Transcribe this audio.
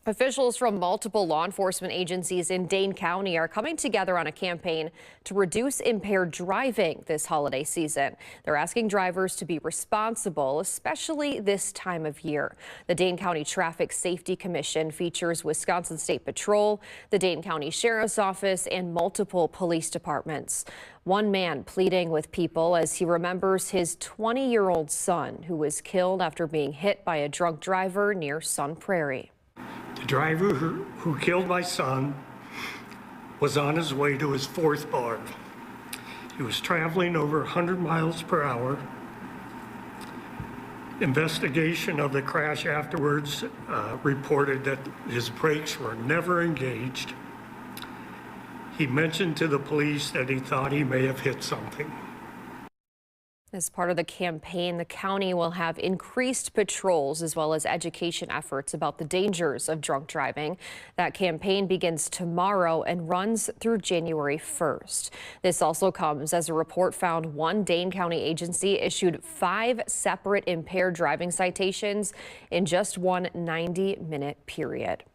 Officials from multiple law enforcement agencies in Dane County are coming together on a campaign to reduce impaired driving this holiday season. They're asking drivers to be responsible, especially this time of year. The Dane County Traffic Safety Commission features Wisconsin State Patrol, the Dane County Sheriff's Office, and multiple police departments. One man pleading with people as he remembers his 20-year-old son who was killed after being hit by a drunk driver near Sun Prairie. The driver who killed my son was on his way to his fourth bar. He was traveling over 100 miles per hour. Investigation of the crash afterwards reported that his brakes were never engaged. He mentioned to the police that he thought he may have hit something. As part of the campaign, the county will have increased patrols as well as education efforts about the dangers of drunk driving. That campaign begins tomorrow and runs through January 1st. This also comes as a report found one Dane County agency issued 5 separate impaired driving citations in just one 90-minute period.